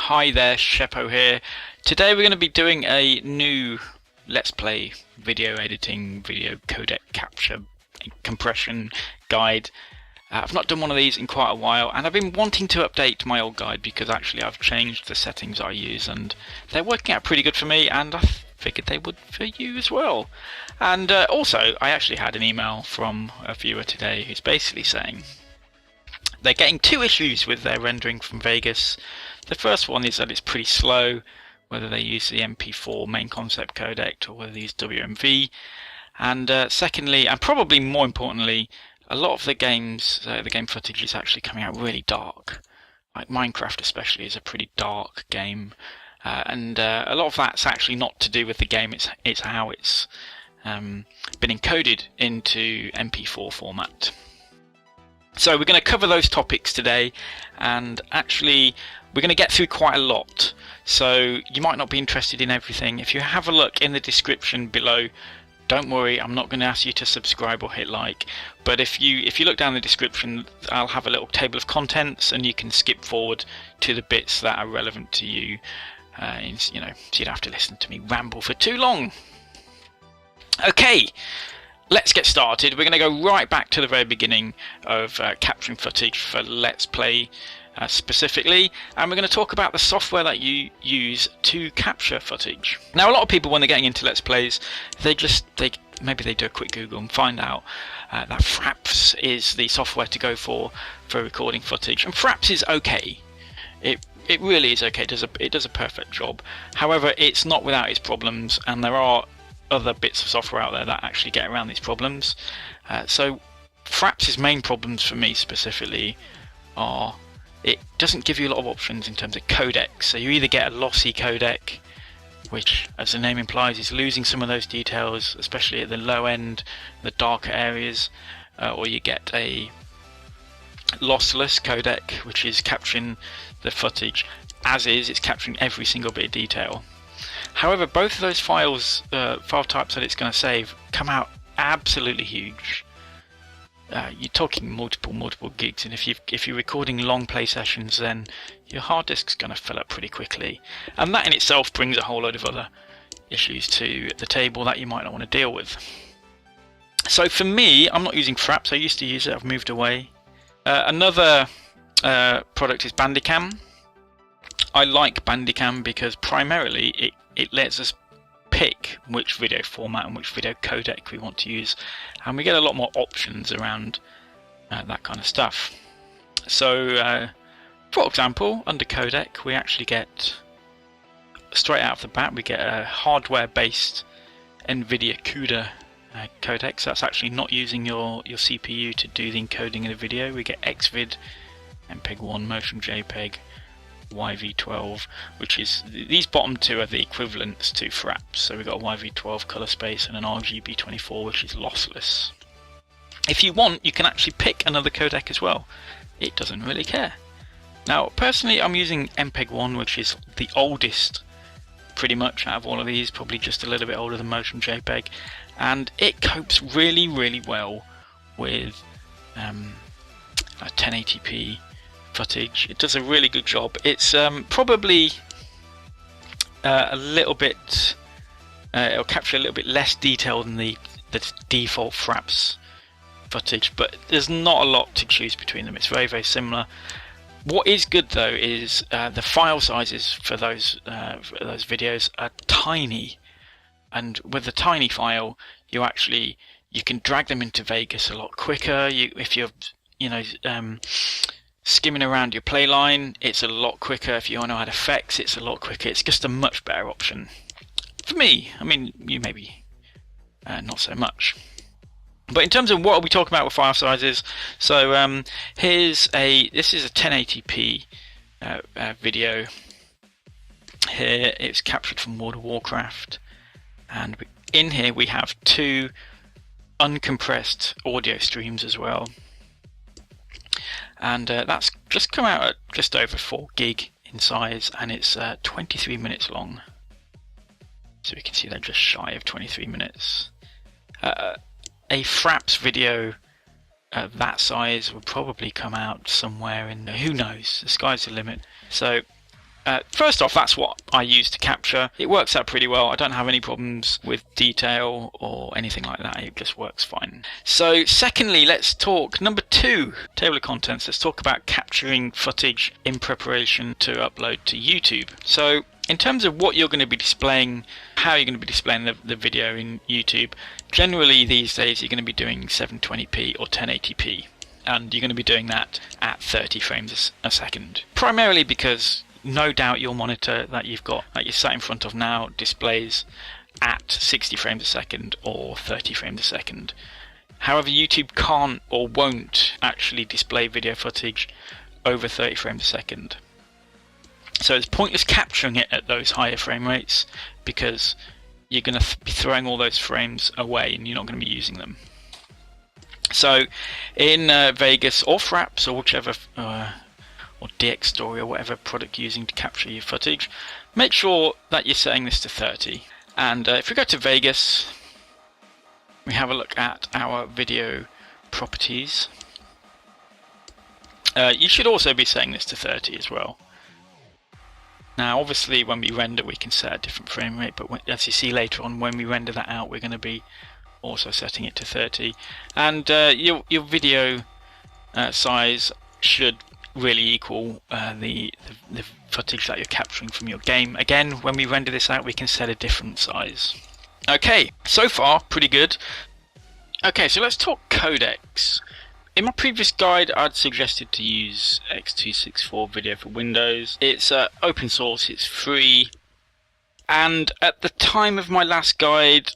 Hi there, Sheppo here. Today we're going to be doing a new Let's Play video editing, video codec capture, compression guide. I've not done one of these in quite a while, and I've been wanting to update my old guide because actually I've changed the settings I use and they're working out pretty good for me, and I figured they would for you as well. And also I actually had an email from a viewer today who's basically saying they're getting two issues with their rendering from Vegas. The first one is that it's pretty slow, whether they use the MP4 main concept codec or whether they use WMV. And secondly, and probably more importantly, a lot of the games, the game footage is actually coming out really dark. Like Minecraft especially is a pretty dark game. And a lot of that's actually not to do with the game, it's how it's been encoded into MP4 format. So we're going to cover those topics today, and actually we're going to get through quite a lot, so you might not be interested in everything. If you have a look in the description below, don't worry, I'm not going to ask you to subscribe or hit like, but if you look down the description, I'll have a little table of contents and you can skip forward to the bits that are relevant to you, so you don't have to listen to me ramble for too long. Okay, let's get started. We're going to go right back to the very beginning of capturing footage for Let's Play specifically, and we're going to talk about the software that you use to capture footage. Now, a lot of people, when they're getting into Let's Plays, maybe they do a quick Google and find out that Fraps is the software to go for recording footage, and Fraps is okay. It really is okay. It does a perfect job. However, it's not without its problems, and there are other bits of software out there that actually get around these problems. So Fraps' main problems for me specifically are it doesn't give you a lot of options in terms of codecs. So you either get a lossy codec, which as the name implies is losing some of those details, especially at the low end, the darker areas, or you get a lossless codec, which is capturing the footage as is, it's capturing every single bit of detail. However, both of those file types that it's going to save come out absolutely huge. You're talking multiple gigs, and if you're recording long play sessions, then your hard disk's going to fill up pretty quickly, and that in itself brings a whole load of other issues to the table that you might not want to deal with. So for me, I'm not using Fraps. I used to use it. I've moved away. Another product is Bandicam. I like Bandicam because primarily it lets us pick which video format and which video codec we want to use, and we get a lot more options around that kind of stuff. So for example, under codec we actually get, straight out of the bat, we get a hardware based NVIDIA CUDA codec. So that's actually not using your CPU to do the encoding in the video. We get XVID, MPEG-1, Motion JPEG, YV12, which is, these bottom two are the equivalents to Fraps. So we've got a YV12 color space and an RGB24, which is lossless. If you want, you can actually pick another codec as well. It doesn't really care. Now, personally, I'm using MPEG-1, which is the oldest pretty much out of all of these, probably just a little bit older than Motion JPEG, and it copes really well with 1080p footage. It does a really good job. It's probably a little bit, it'll capture a little bit less detail than the default Fraps footage, but there's not a lot to choose between them. It's very similar. What is good though is the file sizes for those videos are tiny, and with a tiny file you can drag them into Vegas a lot quicker. If you're skimming around your play line, it's a lot quicker. If you want to add effects, it's a lot quicker. It's just a much better option for me. I mean, you maybe not so much. But in terms of what are we talking about with file sizes, so this is a 1080p video. Here it's captured from World of Warcraft, and in here we have two uncompressed audio streams as well. And that's just come out at just over 4 gig in size, and it's 23 minutes long. So we can see they're just shy of 23 minutes. A Fraps video that size will probably come out somewhere in, who knows, the sky's the limit. So First off, that's what I use to capture. It works out pretty well. I don't have any problems with detail or anything like that. It just works fine. So secondly, let's talk number 2, table of contents. Let's talk about capturing footage in preparation to upload to YouTube. So in terms of what you're going to be displaying, how you're going to be displaying the video in YouTube, generally these days you're going to be doing 720p or 1080p. And you're going to be doing that at 30 frames a second. Primarily because no doubt your monitor that you're sat in front of now displays at 60 frames a second or 30 frames a second. However, YouTube can't or won't actually display video footage over 30 frames a second. So it's pointless capturing it at those higher frame rates because you're going to be throwing all those frames away and you're not going to be using them. So in Vegas or Fraps or whichever or DivX Story or whatever product you're using to capture your footage, make sure that you're setting this to 30. And if we go to Vegas, we have a look at our video properties. You should also be setting this to 30 as well. Now obviously when we render we can set a different frame rate, but as you see later on, when we render that out we're going to be also setting it to 30. And your video size should really equal the footage that you're capturing from your game. Again, when we render this out we can set a different size. Okay, so far pretty good. Okay, so let's talk codecs. In my previous guide I'd suggested to use X264 Video for Windows. It's open source, it's free, and at the time of my last guide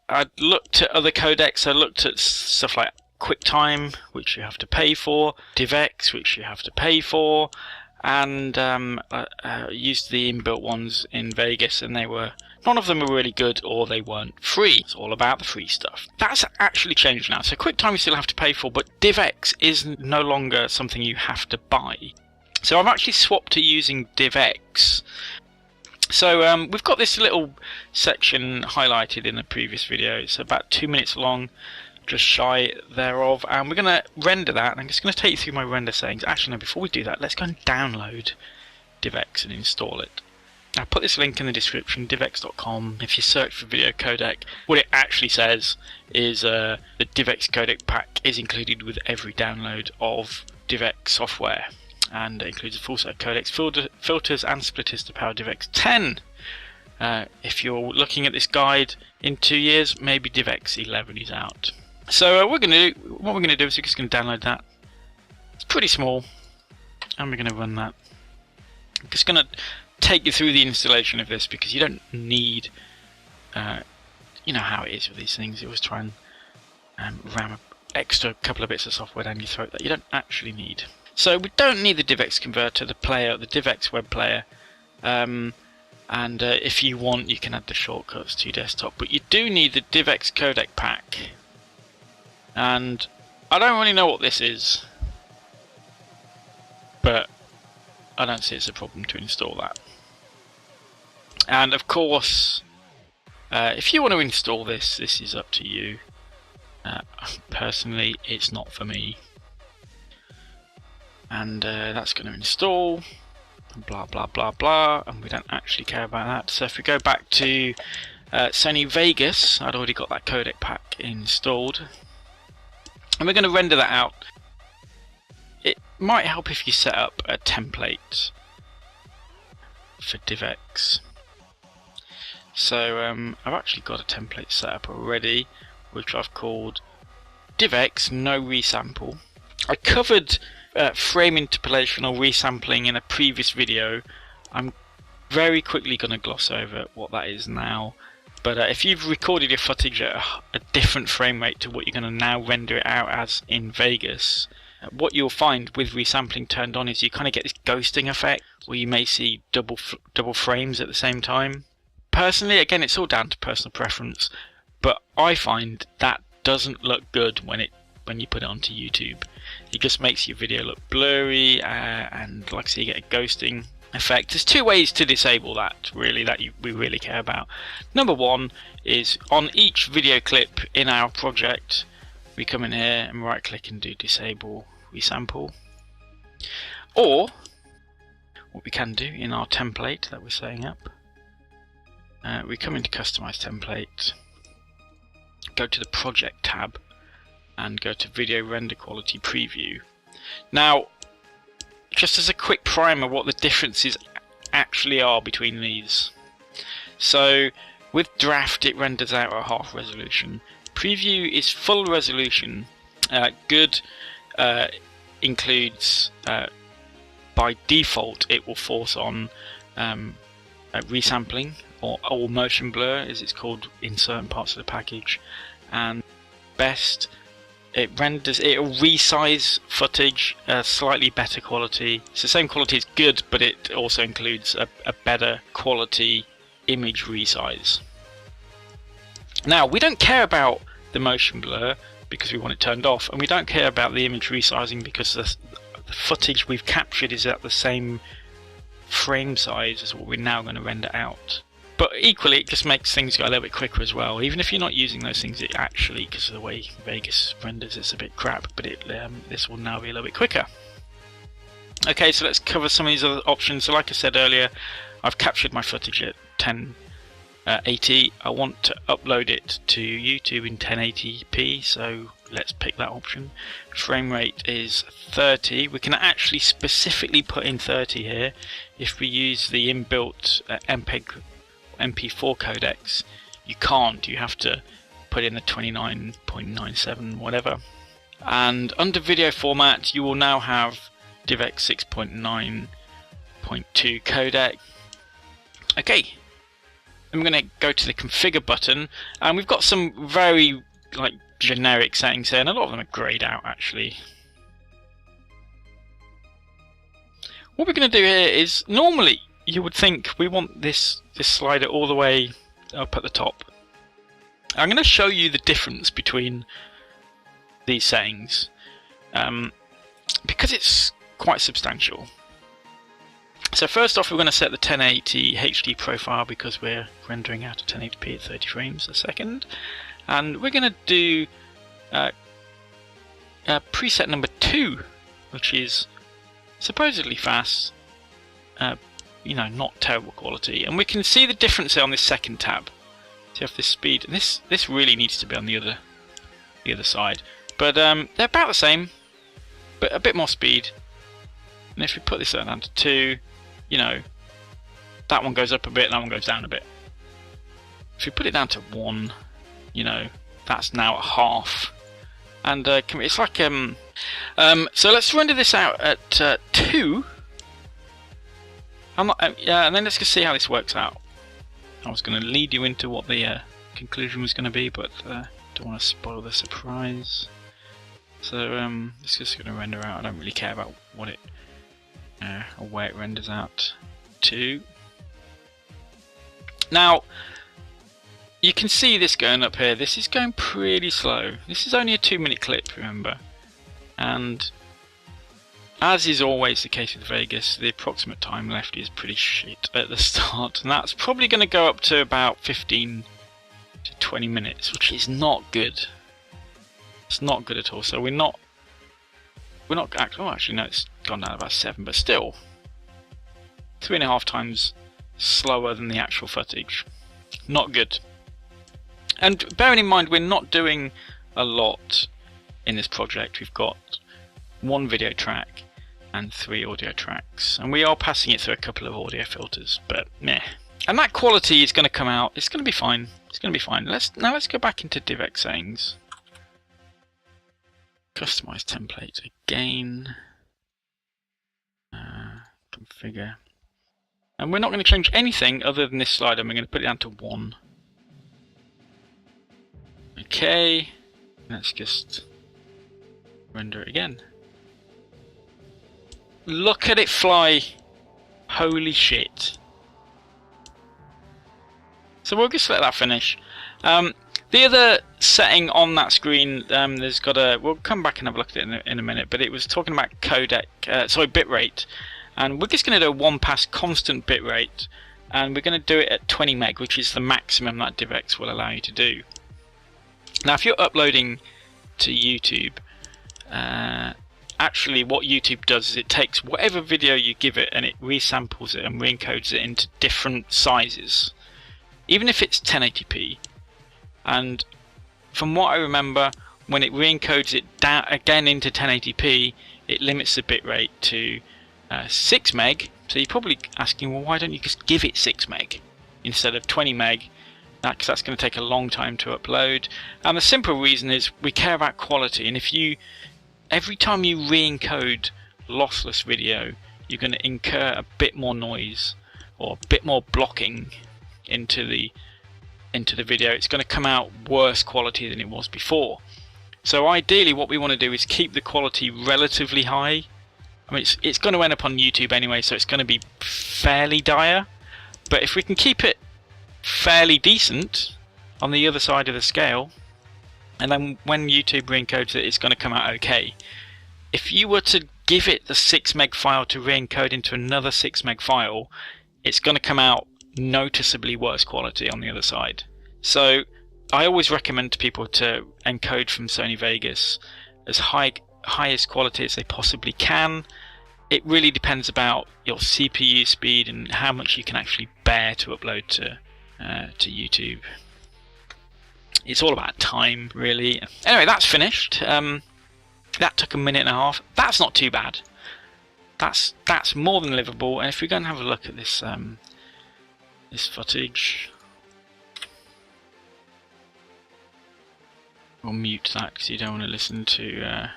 I'd looked at other codecs. I looked at stuff like QuickTime, which you have to pay for, DivX, which you have to pay for, and used the inbuilt ones in Vegas, and none of them were really good or they weren't free. It's all about the free stuff. That's actually changed now. So QuickTime you still have to pay for, but DivX is no longer something you have to buy. So I've actually swapped to using DivX. So we've got this little section highlighted in the previous video. It's about 2 minutes long, just shy thereof, and we're going to render that. And I'm just going to take you through my render settings. Actually no, before we do that, let's go and download DivX and install it. I'll put this link in the description, divx.com. If you search for video codec, what it actually says is the DivX codec pack is included with every download of DivX software, and it includes a full set of codecs, filters and splitters to power DivX 10. If you're looking at this guide in 2 years, maybe DivX 11 is out. So what we're going to do is we're just going to download that. It's pretty small, and we're going to run that. I'm just going to take you through the installation of this because you don't need, you know how it is with these things. You always try and ram an extra couple of bits of software down your throat that you don't actually need. So we don't need the DivX converter, the DivX web player, and if you want you can add the shortcuts to your desktop, but you do need the DivX codec pack, and I don't really know what this is, but I don't see it's a problem to install that. And of course, if you want to install this is up to you. Personally, it's not for me. And that's going to install, blah blah blah blah, and we don't actually care about that. So if we go back to Sony Vegas, I'd already got that codec pack installed, and we're going to render that out. It might help if you set up a template for DivX. So I've actually got a template set up already, which I've called DivX No Resample. I covered frame interpolation or resampling in a previous video. I'm very quickly going to gloss over what that is now. But if you've recorded your footage at a different frame rate to what you're going to now render it out as in Vegas, what you'll find with resampling turned on is you kind of get this ghosting effect where you may see double frames at the same time. Personally, again, it's all down to personal preference, but I find that doesn't look good when you put it onto YouTube. It just makes your video look blurry, and like I say, you get a ghosting effect. There's 2 ways to disable that, really, that we really care about. Number 1 is on each video clip in our project, we come in here and right click and do disable resample. Or what we can do in our template that we're setting up. We come into Customize Template, go to the Project tab, and go to Video Render Quality Preview. Now, just as a quick primer, what the differences actually are between these. So, with Draft, it renders out at half resolution. Preview is full resolution. Good includes, by default, it will force on resampling, or motion blur as it's called in certain parts of the package. And best, it'll resize footage, slightly better quality. It's the same quality as good, but it also includes a better quality image resize. Now, we don't care about the motion blur because we want it turned off, and we don't care about the image resizing because the footage we've captured is at the same frame size as what we're now going to render out. But equally, it just makes things go a little bit quicker as well. Even if you're not using those things, it actually, because of the way Vegas renders, it's a bit crap, but this will now be a little bit quicker. Okay, so let's cover some of these other options. So like I said earlier, I've captured my footage at 1080. I want to upload it to YouTube in 1080p, so let's pick that option. Frame rate is 30. We can actually specifically put in 30 here. If we use the inbuilt MP4 codecs, you can't. You have to put in the 29.97 whatever. And under video format, you will now have DivX 6.9.2 codec. Okay, I'm going to go to the configure button, and we've got some very generic settings here, and a lot of them are grayed out actually. What we're going to do here is, normally you would think we want this slider all the way up at the top. I'm going to show you the difference between these settings because it's quite substantial. So first off, we're going to set the 1080 HD profile because we're rendering out at 1080p at 30 frames a second, and we're going to do preset number 2, which is supposedly fast, not terrible quality, and we can see the difference on this second tab. So you have this speed, and this really needs to be on the other side, but they're about the same, but a bit more speed. And if we put this down to 2, that one goes up a bit, and that one goes down a bit. If we put it down to 1, that's now at half. And it's like so let's render this out at 2. And then let's just see how this works out. I was going to lead you into what the conclusion was going to be, but don't want to spoil the surprise. So it's just going to render out. I don't really care about what it or where it renders out to. Now, you can see this going up here. This is going pretty slow. This is only a 2-minute clip, remember. And as is always the case with Vegas, the approximate time left is pretty shit at the start, and that's probably going to go up to about 15 to 20 minutes, which is not good. It's not good at all. So we're not actually no, it's gone down about 7, but still 3.5 times slower than the actual footage. Not good. And bearing in mind, we're not doing a lot in this project. We've got 1 video track and 3 audio tracks, and we are passing it through a couple of audio filters, but meh. And that quality is going to come out. It's going to be fine. It's going to be fine. Let's go back into DivX settings. Customize template again. Configure. And we're not going to change anything other than this slider. We're going to put it down to 1. Okay. Let's just render it again. Look at it fly. Holy shit. So we'll just let that finish. The other setting on that screen, there's got a. We'll come back and have a look at it in a minute. But it was talking about bitrate, and we're just going to do a 1-pass constant bitrate, and we're going to do it at 20 meg, which is the maximum that DivX will allow you to do. Now, if you're uploading to YouTube, and actually what YouTube does is it takes whatever video you give it and it resamples it and re-encodes it into different sizes, even if it's 1080p. And from what I remember, when it re-encodes it down again into 1080p, it limits the bitrate to 6 meg. So you're probably asking, well, why don't you just give it 6 meg instead of 20 meg? Because that's going to take a long time to upload. And the simple reason is we care about quality, and if you every time you re-encode lossless video, you're going to incur a bit more noise or a bit more blocking into the video. It's going to come out worse quality than it was before. So ideally what we want to do is keep the quality relatively high. I mean, it's going to end up on YouTube anyway, so it's going to be fairly dire, but if we can keep it fairly decent on the other side of the scale, and then when YouTube re-encodes it, it's going to come out okay. If you were to give it the 6 meg file to re-encode into another 6 meg file, it's going to come out noticeably worse quality on the other side. So I always recommend to people to encode from Sony Vegas as highest quality as they possibly can. It really depends about your CPU speed and how much you can actually bear to upload to YouTube. It's all about time, really. Anyway, that's finished. That took a minute and a half. That's not too bad. That's more than livable. And if we go and have a look at this this footage, we'll mute that because you don't want to listen to.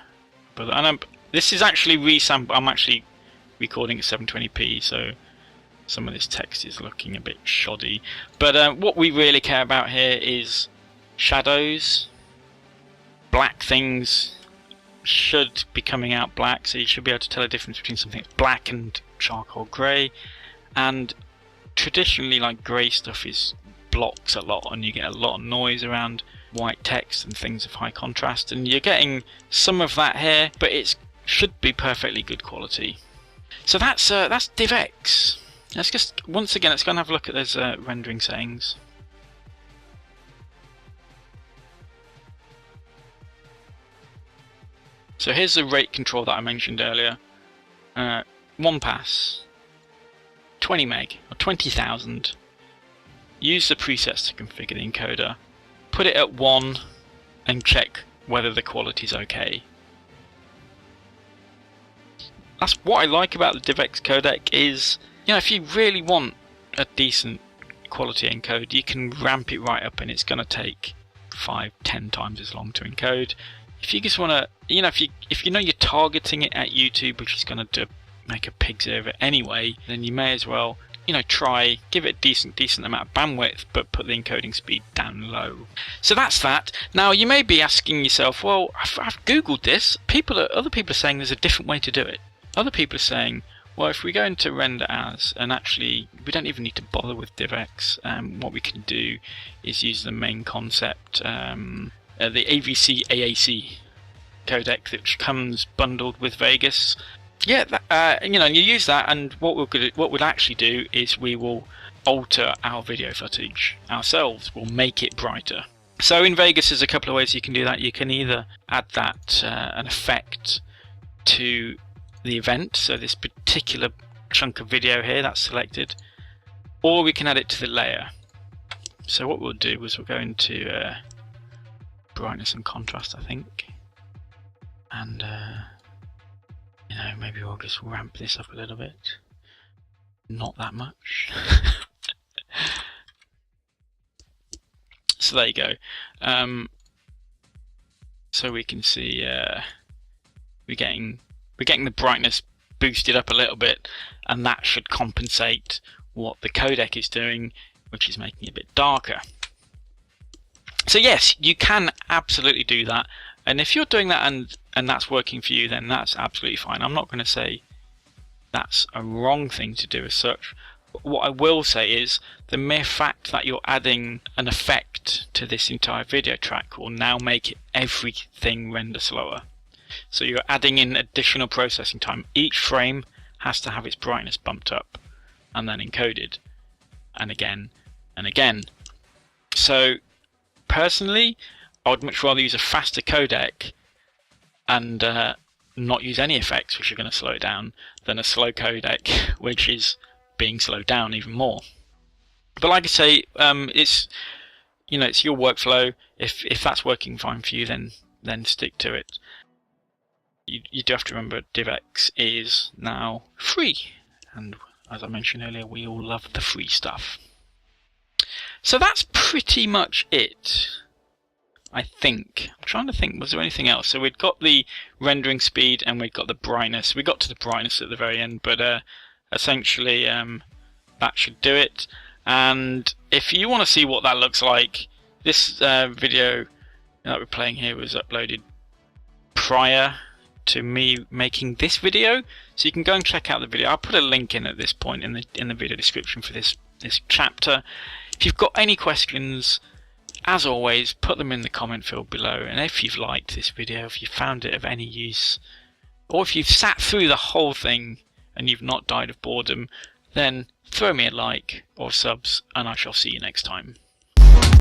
And this is actually resample. I'm actually recording at 720p, so some of this text is looking a bit shoddy. But what we really care about here is shadows. Black things should be coming out black, so you should be able to tell a difference between something that's black and charcoal grey. And traditionally, like grey stuff blocks a lot, and you get a lot of noise around white text and things of high contrast, and you're getting some of that here, but it should be perfectly good quality. So that's DivX. Let's just once again let's go and have a look at those rendering settings. So here's the rate control that I mentioned earlier. 1 pass, 20 meg or 20,000. Use the presets to configure the encoder. Put it at 1 and check whether the quality's okay. That's what I like about the DivX codec is, you know, if you really want a decent quality encode, you can ramp it right up and it's going to take 5-10 times as long to encode. If you just want to, you know, if you know you're targeting it at YouTube, which is going to make a pig's ear of it anyway, then you may as well, you know, give it a decent amount of bandwidth, but put the encoding speed down low. So that's that. Now you may be asking yourself, well, I've googled this. Other people are saying there's a different way to do it. Other people are saying, well, if we go into render as, and actually we don't even need to bother with DivX, what we can do is use the main concept, the AVC AAC codec, which comes bundled with Vegas. Yeah, you know, you use that, and what we'll actually do is we will alter our video footage ourselves. We'll make it brighter. So in Vegas, there's a couple of ways you can do that. You can either add that an effect to the event, so this particular chunk of video here that's selected, or we can add it to the layer. So what we'll do is we'll go into brightness and contrast, I think, and you know, maybe we'll just ramp this up a little bit. Not that much. So there you go. So we can see we're getting the brightness boosted up a little bit, and that should compensate what the codec is doing, which is making it a bit darker. So yes, you can absolutely do that, and if you're doing that and that's working for you, then that's absolutely fine. I'm not going to say that's a wrong thing to do as such. What I will say is the mere fact that you're adding an effect to this entire video track will now make everything render slower. So you're adding in additional processing time. Each frame has to have its brightness bumped up and then encoded, and again and again. So personally, I would much rather use a faster codec and not use any effects, which are going to slow it down, than a slow codec, which is being slowed down even more. But like I say, it's it's your workflow. If that's working fine for you, then stick to it. You do have to remember DivX is now free, and as I mentioned earlier, we all love the free stuff. So that's pretty much it, I think. I'm trying to think, was there anything else? So we'd got the rendering speed and we'd got the brightness. We got to the brightness at the very end, but essentially that should do it. And if you want to see what that looks like, this video that we're playing here was uploaded prior to me making this video, so you can go and check out the video. I'll put a link in at this point in the video description for this chapter. If you've got any questions, as always, put them in the comment field below. And if you've liked this video, if you found it of any use, or if you've sat through the whole thing and you've not died of boredom, then throw me a like or subs, and I shall see you next time.